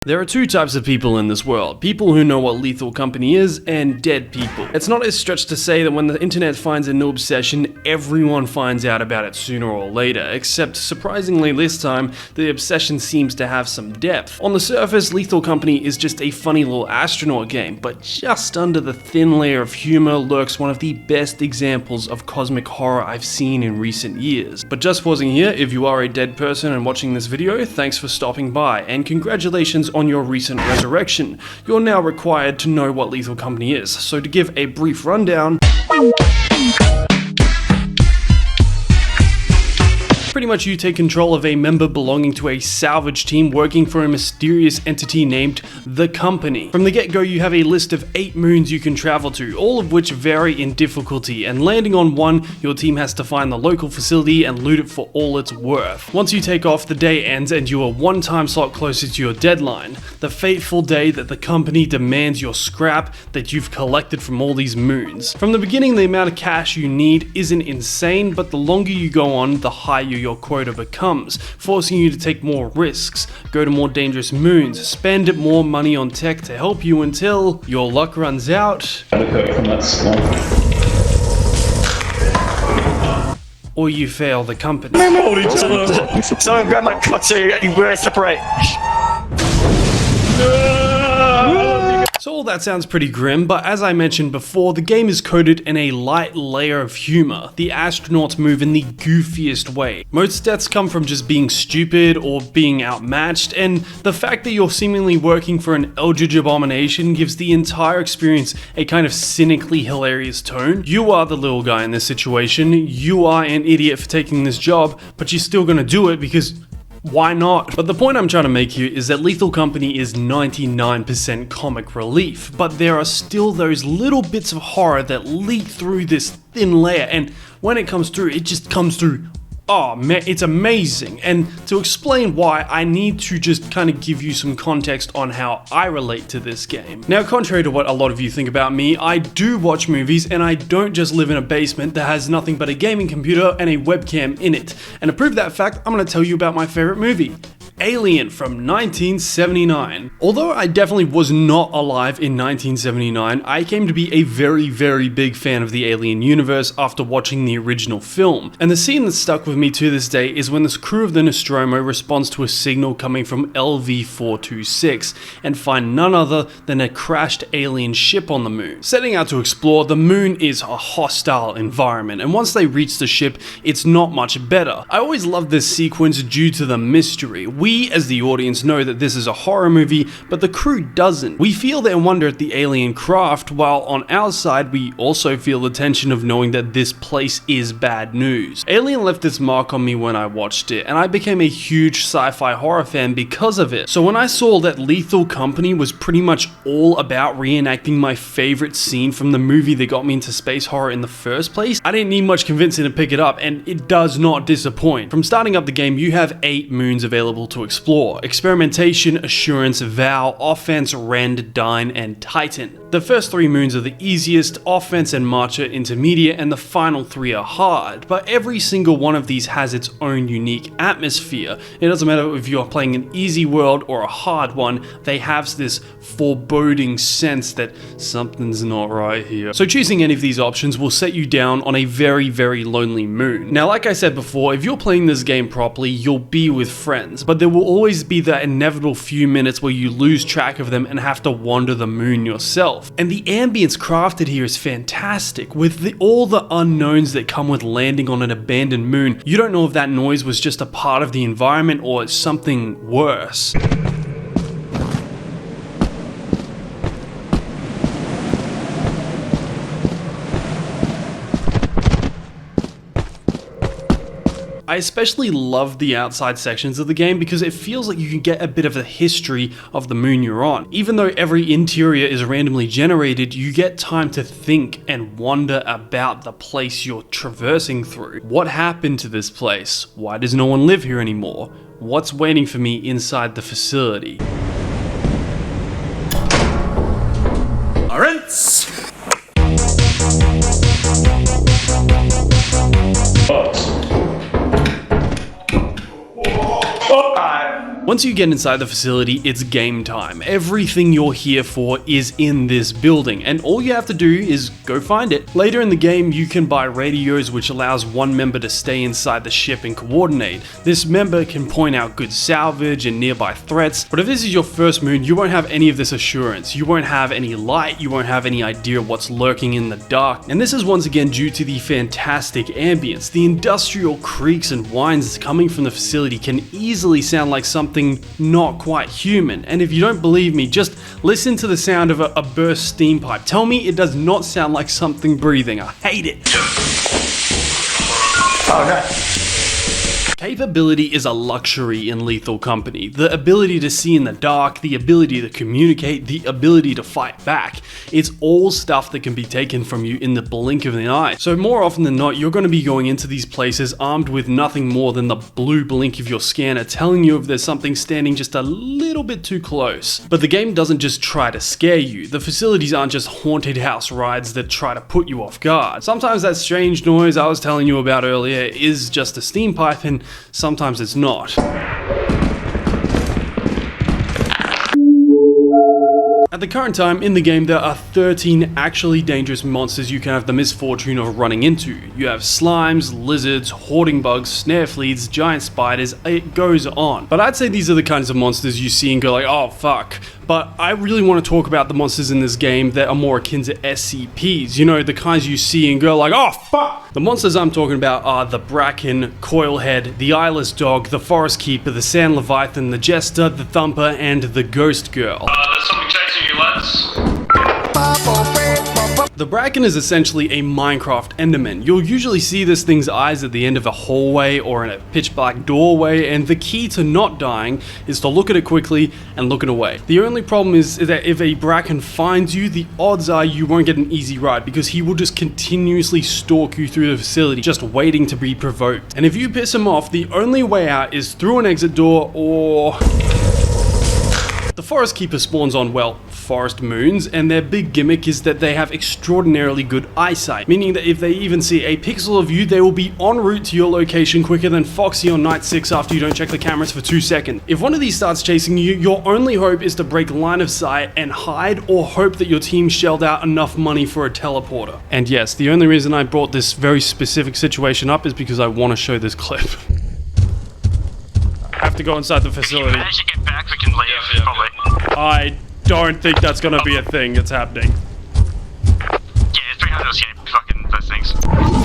There are two types of people in this world, people who know what Lethal Company is, and dead people. It's not a stretch to say that when the internet finds a new obsession, everyone finds out about it sooner or later, except surprisingly this time, the obsession seems to have some depth. On the surface, Lethal Company is just a funny little astronaut game, but just under the thin layer of humor lurks one of the best examples of cosmic horror I've seen in recent years. But just pausing here, if you are a dead person and watching this video, thanks for stopping by, and congratulations on your recent resurrection. You're now required to know what Lethal Company is, so to give a brief rundown, pretty much you take control of a member belonging to a salvage team working for a mysterious entity named The Company. From the get-go, you have a list of 8 moons you can travel to, all of which vary in difficulty, and landing on one, your team has to find the local facility and loot it for all it's worth. Once you take off, the day ends and you are one time slot closer to your deadline, the fateful day that The Company demands your scrap that you've collected from all these moons. From the beginning, the amount of cash you need isn't insane, but the longer you go on, the higher your quota becomes, forcing you to take more risks, go to more dangerous moons, spend more money on tech to help you until your luck runs out, or you fail The Company. Someone grab my clutch so we're separate. So all that sounds pretty grim, but as I mentioned before, the game is coated in a light layer of humor. The astronauts move in the goofiest way. Most deaths come from just being stupid or being outmatched, and the fact that you're seemingly working for an eldritch abomination gives the entire experience a kind of cynically hilarious tone. You are the little guy in this situation, you are an idiot for taking this job, but you're still gonna do it because why not? But the point I'm trying to make here is that Lethal Company is 99% comic relief, but there are still those little bits of horror that leak through this thin layer, and when it comes through, it just comes through. Oh man, it's amazing. And to explain why, I need to just kind of give you some context on how I relate to this game. Now, contrary to what a lot of you think about me, I do watch movies and I don't just live in a basement that has nothing but a gaming computer and a webcam in it. And to prove that fact, I'm going to tell you about my favorite movie, Alien from 1979. Although I definitely was not alive in 1979, I came to be a very big fan of the Alien universe after watching the original film. And the scene that stuck with me to this day is when this crew of the Nostromo responds to a signal coming from LV-426 and find none other than a crashed alien ship on the moon. Setting out to explore, the moon is a hostile environment, and once they reach the ship, it's not much better. I always loved this sequence due to the mystery. We, as the audience, know that this is a horror movie, but the crew doesn't. We feel their wonder at the alien craft, while on our side, we also feel the tension of knowing that this place is bad news. Alien left its mark on me when I watched it, and I became a huge sci-fi horror fan because of it. So when I saw that Lethal Company was pretty much all about reenacting my favorite scene from the movie that got me into space horror in the first place, I didn't need much convincing to pick it up, and it does not disappoint. From starting up the game, you have 8 moons available to explore: Experimentation, Assurance, Vow, Offense, Rend, Dine, and Titan. The first 3 moons are the easiest, Offense and March are intermediate, and the final 3 are hard, but every single one of these has its own unique atmosphere. It doesn't matter if you're playing an easy world or a hard one, they have this foreboding sense that something's not right here. So choosing any of these options will set you down on a very lonely moon. Now, like I said before, if you're playing this game properly, you'll be with friends, but there will always be that inevitable few minutes where you lose track of them and have to wander the moon yourself. And the ambience crafted here is fantastic, with all the unknowns that come with landing on an abandoned moon. You don't know if that noise was just a part of the environment or it's something worse. I especially love the outside sections of the game because it feels like you can get a bit of the history of the moon you're on. Even though every interior is randomly generated, you get time to think and wonder about the place you're traversing through. What happened to this place? Why does no one live here anymore? What's waiting for me inside the facility? Lawrence! Once you get inside the facility, it's game time. Everything you're here for is in this building, and all you have to do is go find it. Later in the game, you can buy radios, which allows one member to stay inside the ship and coordinate. This member can point out good salvage and nearby threats, but if this is your first moon, you won't have any of this assurance. You won't have any light, you won't have any idea what's lurking in the dark. And this is once again due to the fantastic ambience. The industrial creaks and whines coming from the facility can easily sound like something not quite human. And if you don't believe me, just listen to the sound of a burst steam pipe. Tell me it does not sound like something breathing. I hate it. Oh, no. Capability is a luxury in Lethal Company. The ability to see in the dark, the ability to communicate, the ability to fight back. It's all stuff that can be taken from you in the blink of an eye. So more often than not, you're going to be going into these places armed with nothing more than the blue blink of your scanner telling you if there's something standing just a little bit too close. But the game doesn't just try to scare you. The facilities aren't just haunted house rides that try to put you off guard. Sometimes that strange noise I was telling you about earlier is just a steam pipe, and sometimes it's not. At the current time in the game, there are 13 actually dangerous monsters you can have the misfortune of running into. You have slimes, lizards, hoarding bugs, snare fleas, giant spiders, it goes on. But I'd say these are the kinds of monsters you see and go like, oh fuck. But I really want to talk about the monsters in this game that are more akin to SCPs. You know, the kinds you see and go like, oh fuck! The monsters I'm talking about are the Bracken, Coilhead, the Eyeless Dog, the Forest Keeper, the Sand Leviathan, the Jester, the Thumper, and the Ghost Girl. There's something chasing you, lads. The Bracken is essentially a Minecraft Enderman. You'll usually see this thing's eyes at the end of a hallway or in a pitch black doorway, and the key to not dying is to look at it quickly and look it away. The only problem is that if a Bracken finds you, the odds are you won't get an easy ride because he will just continuously stalk you through the facility, just waiting to be provoked. And if you piss him off, the only way out is through an exit door or... The Forest Keeper spawns on, well, forest moons, and their big gimmick is that they have extraordinarily good eyesight, meaning that if they even see a pixel of you, they will be en route to your location quicker than Foxy on night 6 after you don't check the cameras for 2 seconds. If one of these starts chasing you, your only hope is to break line of sight and hide, or hope that your team shelled out enough money for a teleporter. And yes, the only reason I brought this very specific situation up is because I want to show this clip. I have to go inside the facility. If you manage to get back, we can leave, probably. I don't think that's gonna be a thing that's happening. Yeah, it's pretty hard to escape fucking those things.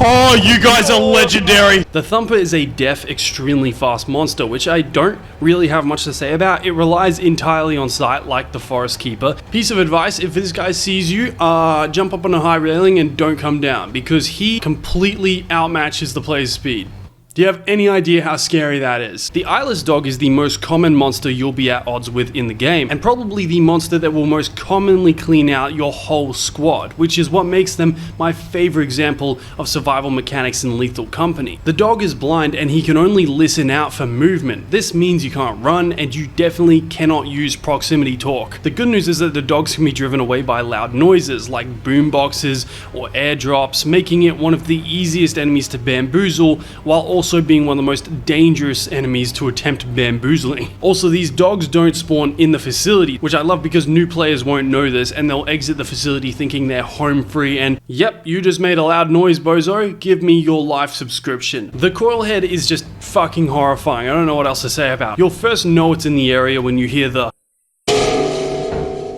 Oh, you guys are legendary! The Thumper is a deaf, extremely fast monster, which I don't really have much to say about. It relies entirely on sight, like the Forest Keeper. Piece of advice, if this guy sees you, jump up on a high railing and don't come down, because he completely outmatches the player's speed. Do you have any idea how scary that is? The Eyeless Dog is the most common monster you'll be at odds with in the game, and probably the monster that will most commonly clean out your whole squad, which is what makes them my favorite example of survival mechanics in Lethal Company. The dog is blind and he can only listen out for movement. This means you can't run, and you definitely cannot use proximity talk. The good news is that the dogs can be driven away by loud noises like boom boxes or airdrops, making it one of the easiest enemies to bamboozle, while also being one of the most dangerous enemies to attempt bamboozling. Also, these dogs don't spawn in the facility, which I love because new players won't know this and they'll exit the facility thinking they're home free and, yep, you just made a loud noise, bozo, give me your life subscription. The Coilhead is just fucking horrifying. I don't know what else to say about it. You'll first know it's in the area when you hear the...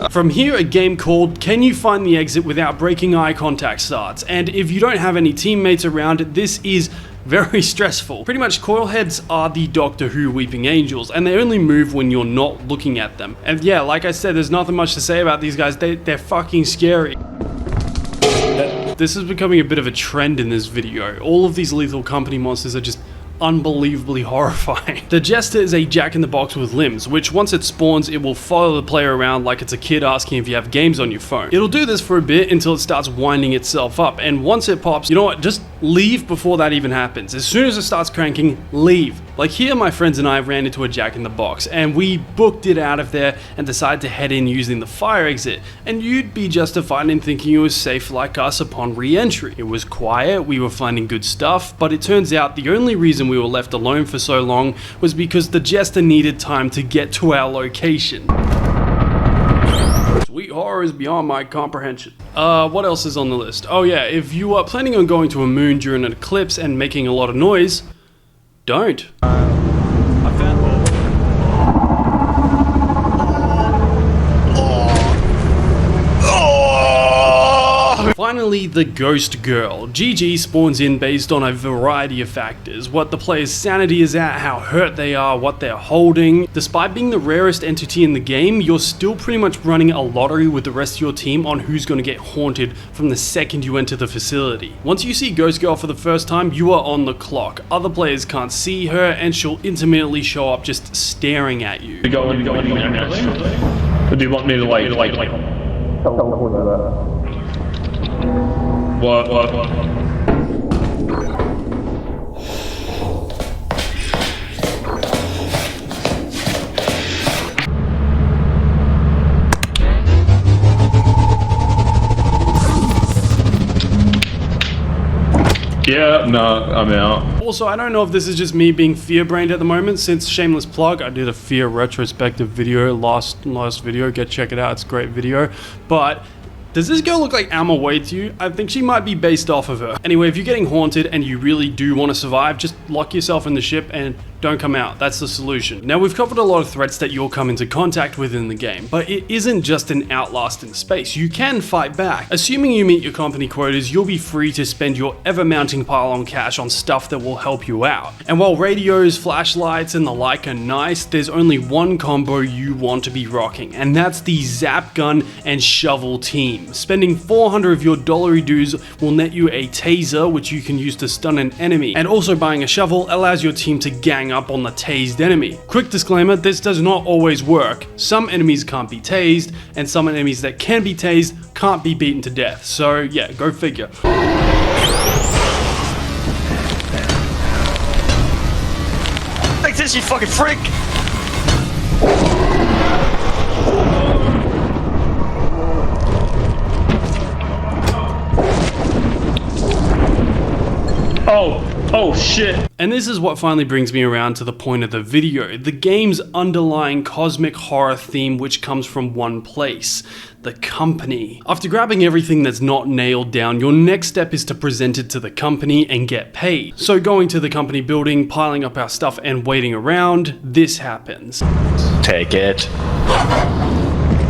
From here, a game called Can You Find the Exit Without Breaking Eye Contact starts, and if you don't have any teammates around, this is very stressful. Pretty much, Coilheads are the Doctor Who Weeping Angels, and they only move when you're not looking at them. And yeah, like I said, there's nothing much to say about these guys. They're fucking scary. This is becoming a bit of a trend in this video. All of these Lethal Company monsters are just unbelievably horrifying. The Jester is a jack-in-the-box with limbs, which once it spawns, it will follow the player around like it's a kid asking if you have games on your phone. It'll do this for a bit until it starts winding itself up, and once it pops, you know what, just leave before that even happens. As soon as it starts cranking, leave. Like here, my friends and I ran into a Jack in the Box, and we booked it out of there and decided to head in using the fire exit, and you'd be justified in thinking it was safe like us upon re-entry. It was quiet, we were finding good stuff, but it turns out the only reason we were left alone for so long was because the Jester needed time to get to our location. Sweet horror is beyond my comprehension. What else is on the list? Oh yeah, if you are planning on going to a moon during an eclipse and making a lot of noise, don't. Finally, the Ghost Girl. GG spawns in based on a variety of factors. What the player's sanity is at, how hurt they are, what they're holding. Despite being the rarest entity in the game, you're still pretty much running a lottery with the rest of your team on who's going to get haunted from the second you enter the facility. Once you see Ghost Girl for the first time, you are on the clock. Other players can't see her, and she'll intermittently show up just staring at you. Or do you want me to like What? Yeah, no, I'm out. Also, I don't know if this is just me being fear-brained at the moment, since shameless plug, I did a fear retrospective video last video, check it out, it's a great video, but does this girl look like Alma Wade to you? I think she might be based off of her. Anyway, if you're getting haunted and you really do want to survive, just lock yourself in the ship and don't come out. That's the solution. Now, we've covered a lot of threats that you'll come into contact with in the game, but it isn't just an outlast in space. You can fight back. Assuming you meet your company quotas, you'll be free to spend your ever-mounting pile on cash on stuff that will help you out. And while radios, flashlights, and the like are nice, there's only one combo you want to be rocking, and that's the Zap Gun and Shovel team. Spending 400 of your dollary dues will net you a taser, which you can use to stun an enemy, and also buying a shovel allows your team to gang up on the tased enemy. Quick disclaimer, this does not always work. Some enemies can't be tased, and some enemies that can be tased can't be beaten to death. So yeah, go figure. Take this, you fucking freak! Oh shit. And this is what finally brings me around to the point of the video, the game's underlying cosmic horror theme, which comes from one place: the company. After grabbing everything that's not nailed down, your next step is to present it to the company and get paid. So going to the company building, piling up our stuff and waiting around, this happens. Take it.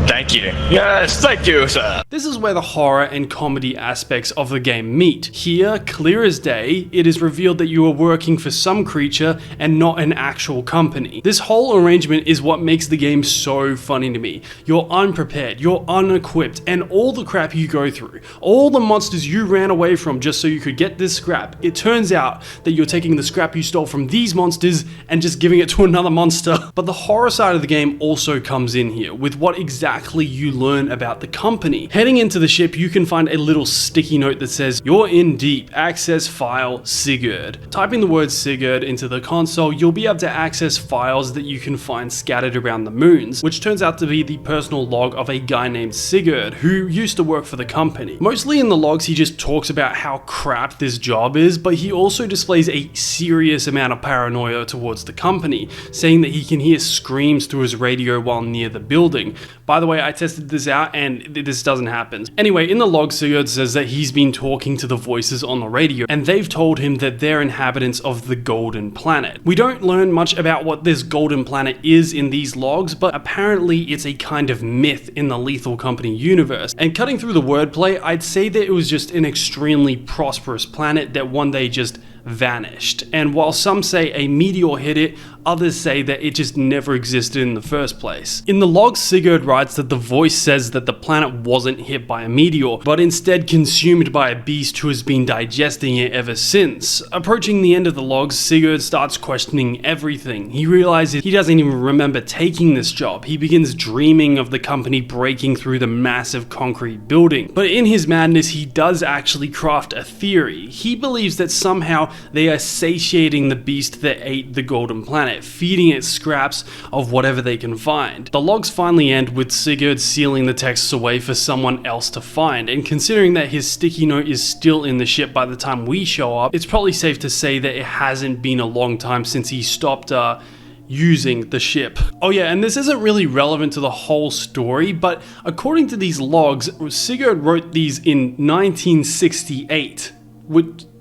Thank you. Yes, thank you, sir. This is where the horror and comedy aspects of the game meet. Here, clear as day, it is revealed that you are working for some creature and not an actual company. This whole arrangement is what makes the game so funny to me. You're unprepared, you're unequipped, and all the crap you go through, all the monsters you ran away from just so you could get this scrap, it turns out that you're taking the scrap you stole from these monsters and just giving it to another monster. But the horror side of the game also comes in here, with what exactly you learn about the company. Heading into the ship, you can find a little sticky note that says, "You're in deep, access file Sigurd." Typing the word Sigurd into the console, you'll be able to access files that you can find scattered around the moons, which turns out to be the personal log of a guy named Sigurd, who used to work for the company. Mostly in the logs, he just talks about how crap this job is, but he also displays a serious amount of paranoia towards the company, saying that he can hear screams through his radio while near the building. By the way, I tested this out and this doesn't happen. Anyway, in the log, Sigurd says that he's been talking to the voices on the radio and they've told him that they're inhabitants of the Golden Planet. We don't learn much about what this Golden Planet is in these logs, but apparently it's a kind of myth in the Lethal Company universe. And cutting through the wordplay, I'd say that it was just an extremely prosperous planet that one day just vanished. And while some say a meteor hit it, others say that it just never existed in the first place. In the log, Sigurd writes that the voice says that the planet wasn't hit by a meteor, but instead consumed by a beast who has been digesting it ever since. Approaching the end of the logs, Sigurd starts questioning everything. He realizes he doesn't even remember taking this job. He begins dreaming of the company breaking through the massive concrete building. But in his madness, he does actually craft a theory. He believes that somehow they are satiating the beast that ate the golden planet, feeding it scraps of whatever they can find. The logs finally end with Sigurd sealing the texts away for someone else to find, and considering that his sticky note is still in the ship by the time we show up, it's probably safe to say that it hasn't been a long time since he stopped using the ship. Oh yeah, and this isn't really relevant to the whole story, but according to these logs, Sigurd wrote these in 1968.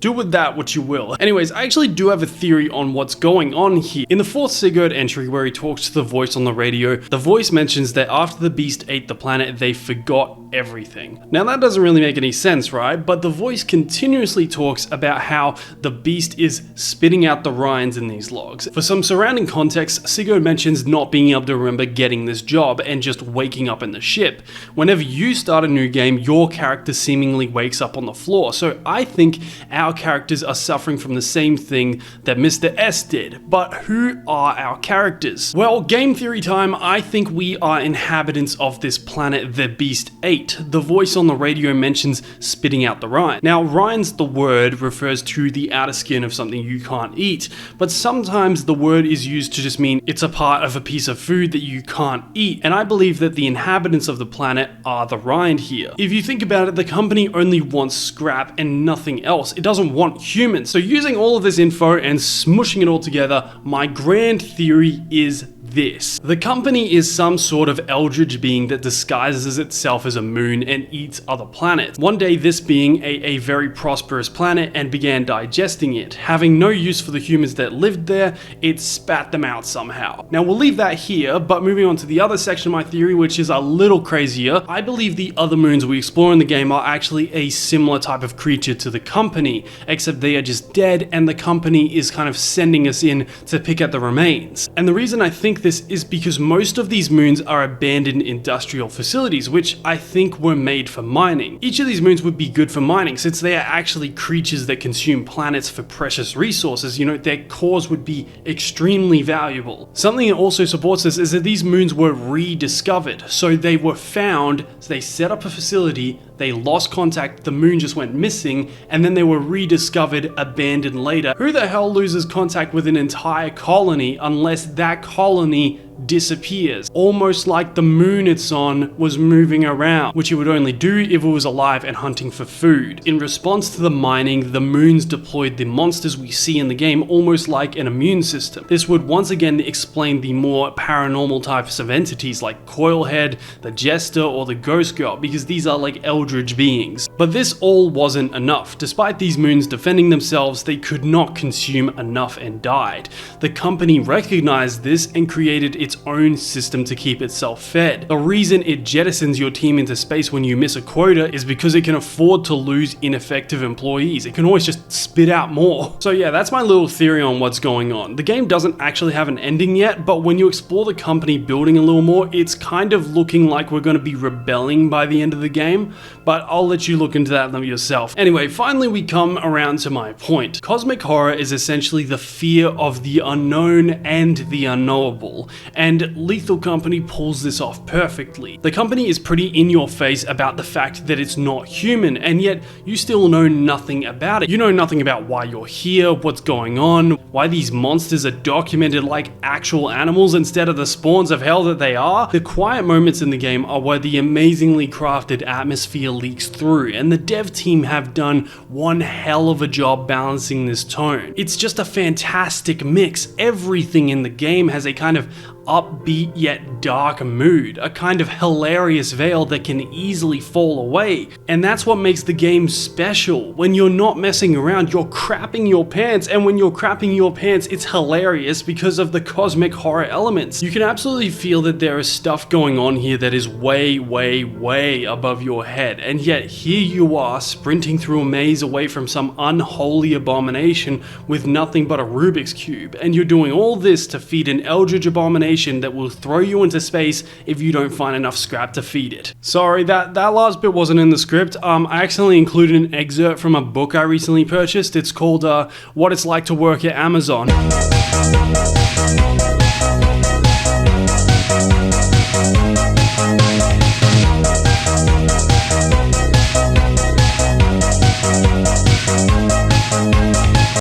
Do with that what you will. Anyways, I actually do have a theory on what's going on here. In the 4th Sigurd entry where he talks to the voice on the radio, the voice mentions that after the beast ate the planet, they forgot everything. Now that doesn't really make any sense, right? But the voice continuously talks about how the beast is spitting out the rinds in these logs. For some surrounding context, Sigurd mentions not being able to remember getting this job and just waking up in the ship. Whenever you start a new game, your character seemingly wakes up on the floor. So I think our characters are suffering from the same thing that Mr. S did. But who are our characters? Well, game theory time. I think we are inhabitants of this planet the beast ate. The voice on the radio mentions spitting out the rind. Now, rinds, the word, refers to the outer skin of something you can't eat, but sometimes the word is used to just mean it's a part of a piece of food that you can't eat, and I believe that the inhabitants of the planet are the rind here. If you think about it, the company only wants scrap and nothing else. It doesn't want humans. So using all of this info and smushing it all together, my grand theory is this. The company is some sort of eldritch being that disguises itself as a moon and eats other planets. One day this being a very prosperous planet and began digesting it. Having no use for the humans that lived there, it spat them out somehow. Now we'll leave that here, but moving on to the other section of my theory, which is a little crazier. I believe the other moons we explore in the game are actually a similar type of creature to the company, except they are just dead and the company is kind of sending us in to pick at the remains. And the reason I think this is because most of these moons are abandoned industrial facilities, which I think were made for mining. Each of these moons would be good for mining since they are actually creatures that consume planets for precious resources. You know, their cores would be extremely valuable. Something that also supports this is that these moons were rediscovered. So they were found, so they set up a facility, they lost contact, the moon just went missing, and then they were rediscovered, abandoned later. Who the hell loses contact with an entire colony unless that colony disappears? Almost like the moon it's on was moving around, which it would only do if it was alive and hunting for food. In response to the mining, the moons deployed the monsters we see in the game almost like an immune system. This would once again explain the more paranormal types of entities like Coilhead, the Jester, or the Ghost Girl, because these are like eldritch beings. But this all wasn't enough. Despite these moons defending themselves, they could not consume enough and died. The company recognized this and created its own system to keep itself fed. The reason it jettisons your team into space when you miss a quota is because it can afford to lose ineffective employees. It can always just spit out more. So yeah, that's my little theory on what's going on. The game doesn't actually have an ending yet, but when you explore the company building a little more, it's kind of looking like we're going to be rebelling by the end of the game, but I'll let you look into that yourself. Anyway, finally we come around to my point. Cosmic horror is essentially the fear of the unknown and the unknowable, and Lethal Company pulls this off perfectly. The company is pretty in your face about the fact that it's not human, and yet you still know nothing about it. You know nothing about why you're here, what's going on, why these monsters are documented like actual animals instead of the spawns of hell that they are. The quiet moments in the game are where the amazingly crafted atmosphere leaks through, and the dev team have done one hell of a job balancing this tone. It's just a fantastic mix. Everything in the game has a kind of upbeat yet dark mood, a kind of hilarious veil that can easily fall away. And that's what makes the game special. When you're not messing around, you're crapping your pants, and when you're crapping your pants, it's hilarious because of the cosmic horror elements. You can absolutely feel that there is stuff going on here that is way, way, way above your head, and yet here you are sprinting through a maze away from some unholy abomination with nothing but a Rubik's Cube, and you're doing all this to feed an eldritch abomination that will throw you into space if you don't find enough scrap to feed it. Sorry, that last bit wasn't in the script. I accidentally included an excerpt from a book I recently purchased. It's called What It's Like to Work at Amazon.